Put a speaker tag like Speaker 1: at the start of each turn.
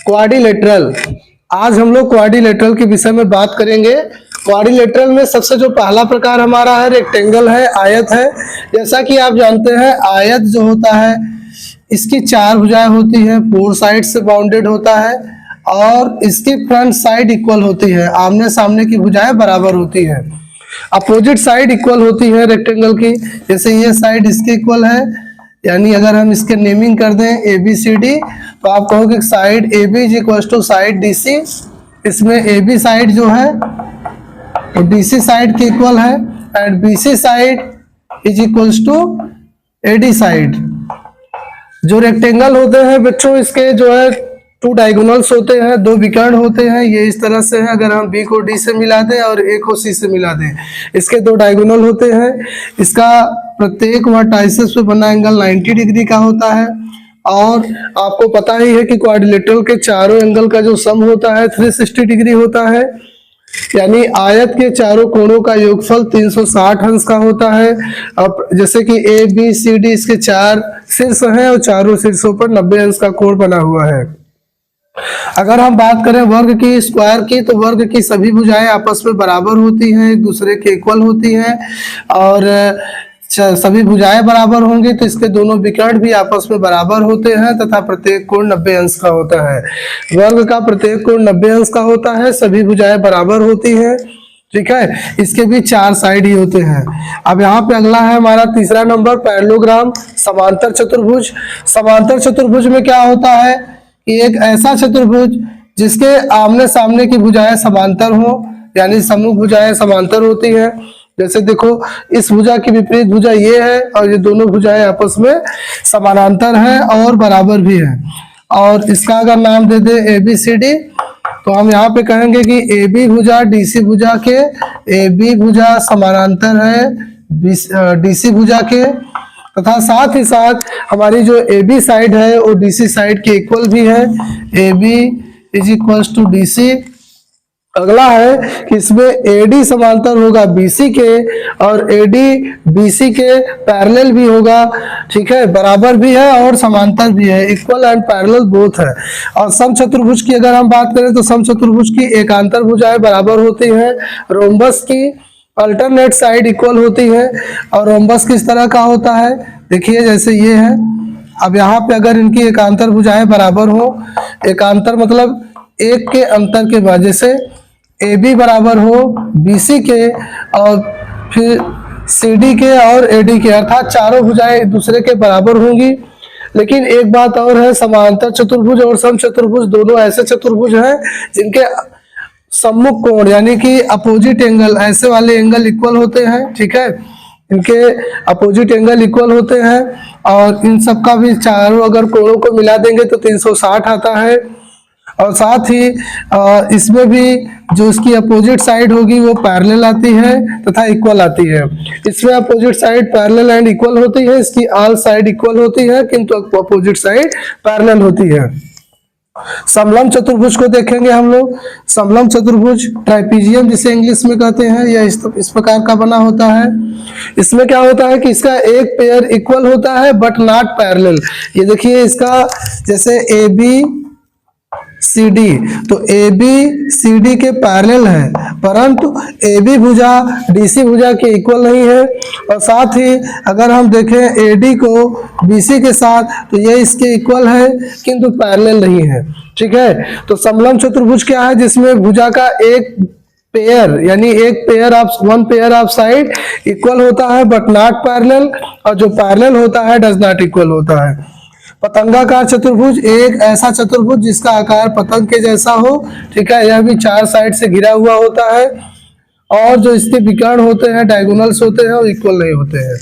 Speaker 1: Quadrilateral. आज हम लोग क्वाड्रिलेटरल के विषय में बात करेंगे। क्वाड्रिलेटरल में सबसे जो पहला प्रकार हमारा है रेक्टेंगल है, आयत है। जैसा कि आप जानते हैं आयत जो होता है इसकी 4 भुजाएं होती है, 4 साइड से बाउंडेड होता है और इसकी फ्रंट साइड इक्वल होती है, आमने सामने की भुजाएं बराबर होती है। अपोजिट साइड इक्वल होती है रेक्टेंगल की, जैसे ये साइड इसके इक्वल है, यानी अगर हम इसके नेमिंग कर दें ए बी सी डी तो आप कहोगे side A B is equal to side D C. इसमें ए बी साइड जो है तो डी सी साइड के इक्वल है and B C side is equal to A D side. जो रेक्टेंगल होते हैं बच्चों इसके जो है 2 डायगोनल्स होते हैं, 2 विकर्ण होते हैं। ये इस तरह से है, अगर हम बी को डी से मिला दें और ए को सी से मिला दें, इसके 2 डायगोनल होते हैं। इसका प्रत्येक वर्टाइसेस पे बना एंगल 90 डिग्री का होता है और आपको पता ही है कि क्वाड्रिलेटरल के चारों एंगल का जो सम होता है 360 डिग्री होता है, यानी आयत के चारों कोणों का योगफल 360 अंश का होता है। अब जैसे कि ए बी सी डी इसके 4 शीर्ष हैं और चारों शीर्षों पर 90 अंश का कोण बना हुआ है। अगर हम बात करें वर्ग की, स्क्वायर की, तो वर्ग की सभी भुजाएं आपस में बराबर होती हैं, एक दूसरे के इक्वल होती हैं और सभी भुजाएं बराबर होंगी तो इसके दोनों विकर्ण भी आपस में बराबर होते हैं तथा प्रत्येक कोण 90 अंश का होता है। वर्ग का प्रत्येक कोण 90 अंश का होता है, सभी भुजाएं बराबर होती हैं, ठीक है। इसके भी 4 साइड ही होते हैं। अब यहाँ पे अगला है हमारा तीसरा नंबर पैरेललोग्राम, समांतर चतुर्भुज। समांतर चतुर्भुज में क्या होता है कि एक ऐसा चतुर्भुज जिसके आमने सामने की भुजाएं समांतर हो, यानी सम्मुख भुजाएं समांतर होती हैं। जैसे देखो इस भुजा की विपरीत भुजा ये है और ये दोनों भुजाएं आपस में समानांतर हैं और बराबर भी है। और इसका अगर नाम दे दे ए बी सी डी तो हम यहाँ पे कहेंगे कि ए बी भुजा डी सी भुजा के, ए बी भुजा समानांतर है डी सी भुजा के, तथा साथ ही साथ हमारी जो ए बी साइड है वो डी सी साइड के इक्वल भी है, A B is equal to D C. अगला है कि इसमें AD समांतर होगा BC के और AD BC के पैरेलल भी होगा, ठीक है, बराबर भी है और समांतर भी है, इक्वल एंड पैरेलल बोथ है। और समचतुर्भुज की अगर हम बात करें तो समचतुर्भुज की एकांतर भुजाएं बराबर होती हैं, रोम्बस की अल्टरनेट साइड इक्वल होती है। और रोम्बस किस तरह का होता है देखिए, जैसे ये है। अब यहाँ पे अगर इनकी एकांतर भुजाएं बराबर हो, एकांतर मतलब एक के अंतर के बाद, जैसे ए बी बराबर हो BC के और फिर CD के और AD के, अर्थात चारों भुजाएं एक दूसरे के बराबर होंगी। लेकिन एक बात और है, समांतर चतुर्भुज और समचतुर्भुज दोनों ऐसे चतुर्भुज हैं जिनके सम्मुख कोण यानी कि अपोजिट एंगल, ऐसे वाले एंगल इक्वल होते हैं, ठीक है, इनके अपोजिट एंगल इक्वल होते हैं और इन सब का भी चारों अगर कोणों को मिला देंगे तो 360 आता है। और साथ ही इसमें भी जो इसकी अपोजिट साइड होगी वो पैरेलल आती है तथा इक्वल आती है। इसमें opposite side parallel and equal होती है, इसकी ऑल साइड इक्वल होती है किंतु अपोजिट साइड पैरेलल होती है। समलंब चतुर्भुज को देखेंगे हम लोग। समलंब चतुर्भुज ट्राइपीजियम जिसे इंग्लिश में कहते हैं, यह इस प्रकार का बना होता है। इसमें क्या होता है कि इसका एक पेयर इक्वल होता है बट नॉट पैरेलल। ये देखिए इसका जैसे ए बी सी डी, तो ए बी सी डी के पैरेलल है परंतु ए बी भुजा डी सी भुजा के इक्वल नहीं है। और साथ ही अगर हम देखें ए डी को बी सी के साथ तो ये इसके इक्वल है किंतु पैरेलल नहीं है, ठीक है। तो समलंब चतुर्भुज क्या है, जिसमें भुजा का एक पेयर यानी एक pair of one pair of side equal होता है बट नॉट पैरेलल, और जो पैरेलल होता है डज नॉट इक्वल होता है। पतंगाकार चतुर्भुज, एक ऐसा चतुर्भुज जिसका आकार पतंग के जैसा हो, ठीक है, यह भी 4 साइड से घिरा हुआ होता है और जो इसके विकर्ण होते हैं डायगोनल्स होते हैं वो इक्वल नहीं होते हैं।